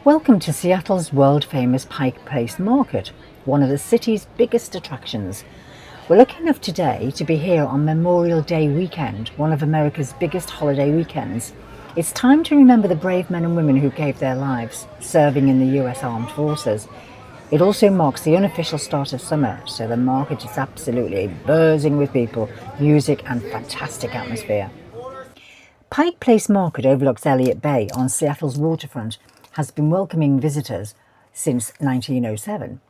Welcome to Seattle's world-famous Pike Place Market, one of the city's biggest attractions. We're lucky enough today to be here on Memorial Day weekend, one of America's biggest holiday weekends. It's time to remember the brave men and women who gave their lives serving in the US Armed Forces. It also marks the unofficial start of summer, so the market is absolutely buzzing with people, music and fantastic atmosphere. Pike Place Market overlooks Elliott Bay on Seattle's waterfront, has been welcoming visitors since 1907.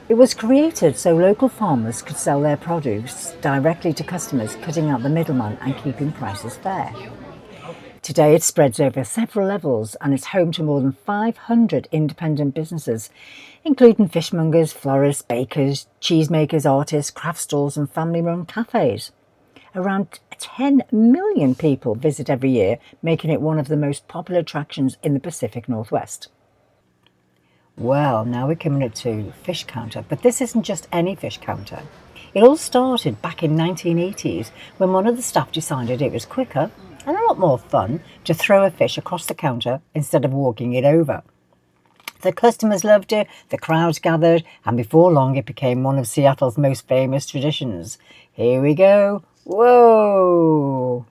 It was created so local farmers could sell their produce directly to customers, cutting out the middleman and keeping prices fair. Today it spreads over several levels and is home to more than 500 independent businesses, including fishmongers, florists, bakers, cheesemakers, artists, craft stalls and family-run cafes. Around 10 million people visit every year, making it one of the most popular attractions in the Pacific Northwest. Well, now we're coming up to fish counter, but this isn't just any fish counter. It all started back in 1980s when one of the staff decided it was quicker and a lot more fun to throw a fish across the counter instead of walking it over. The customers loved it, the crowds gathered, and before long it became one of Seattle's most famous traditions. Here we go. Whoa!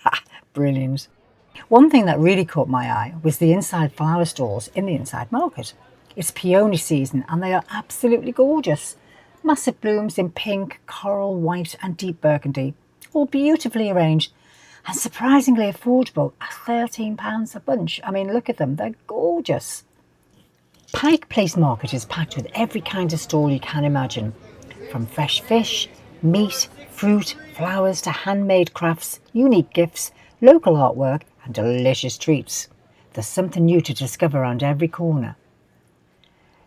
Ha, brilliant. One thing that really caught my eye was the inside flower stalls in the inside market. It's peony season and they are absolutely gorgeous. Massive blooms in pink, coral, white and deep burgundy, all beautifully arranged and surprisingly affordable at £13 a bunch. I mean, look at them, they're gorgeous. Pike Place Market is packed with every kind of stall you can imagine, from fresh fish, meat, fruit, flowers to handmade crafts, unique gifts, local artwork and delicious treats. There's something new to discover around every corner.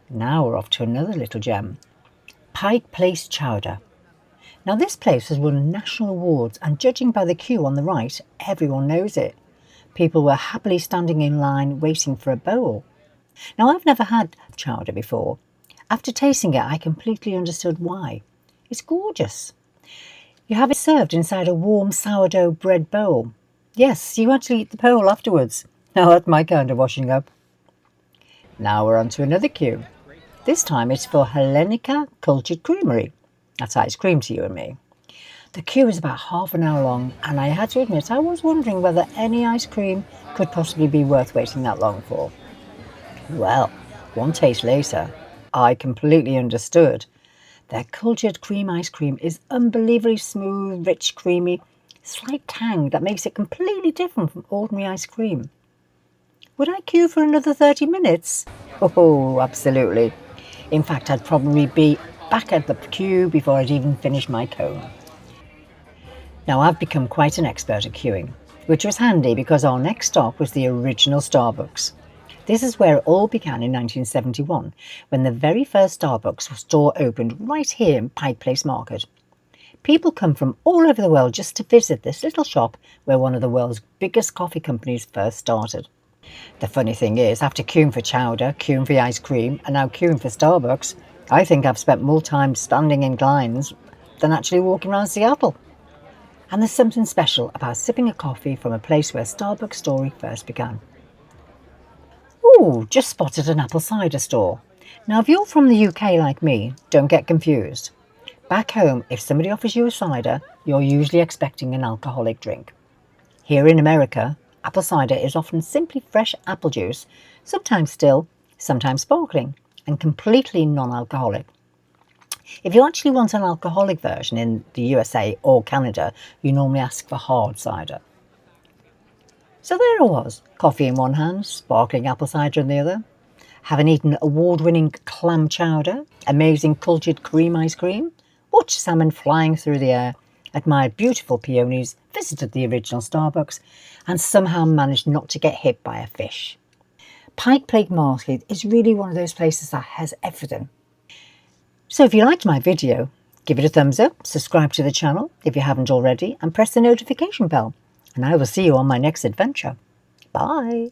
Now we're off to another little gem, Pike Place Chowder. Now this place has won national awards and judging by the queue on the right, everyone knows it. People were happily standing in line waiting for a bowl. Now I've never had chowder before. After tasting it, I completely understood why. It's gorgeous. You have it served inside a warm sourdough bread bowl. Yes, you actually eat the bowl afterwards. Now that's my kind of washing up. Now we're on to another queue. This time it's for Hellenica Cultured Creamery. That's ice cream to you and me. The queue is about half an hour long and I had to admit I was wondering whether any ice cream could possibly be worth waiting that long for. Well, one taste later, I completely understood. Their cultured cream ice cream is unbelievably smooth, rich, creamy, slight tang that makes it completely different from ordinary ice cream. Would I queue for another 30 minutes? Oh, absolutely. In fact, I'd probably be back at the queue before I'd even finish my cone. Now, I've become quite an expert at queuing, which was handy because our next stop was the original Starbucks. This is where it all began in 1971, when the very first Starbucks store opened right here in Pike Place Market. People come from all over the world just to visit this little shop where one of the world's biggest coffee companies first started. The funny thing is, after queuing for chowder, queuing for ice cream, and now queuing for Starbucks, I think I've spent more time standing in lines than actually walking around Seattle. And there's something special about sipping a coffee from a place where Starbucks' story first began. Ooh, just spotted an apple cider store. Now, if you're from the UK like me, don't get confused. Back home, if somebody offers you a cider, you're usually expecting an alcoholic drink. Here in America, apple cider is often simply fresh apple juice, sometimes still, sometimes sparkling, and completely non-alcoholic. If you actually want an alcoholic version in the USA or Canada, you normally ask for hard cider. So there I was, coffee in one hand, sparkling apple cider in the other, having eaten award-winning clam chowder, amazing cultured cream ice cream, watched salmon flying through the air, admired beautiful peonies, visited the original Starbucks, and somehow managed not to get hit by a fish. Pike Place Market is really one of those places that has everything. So if you liked my video, give it a thumbs up, subscribe to the channel if you haven't already, and press the notification bell. And I will see you on my next adventure. Bye.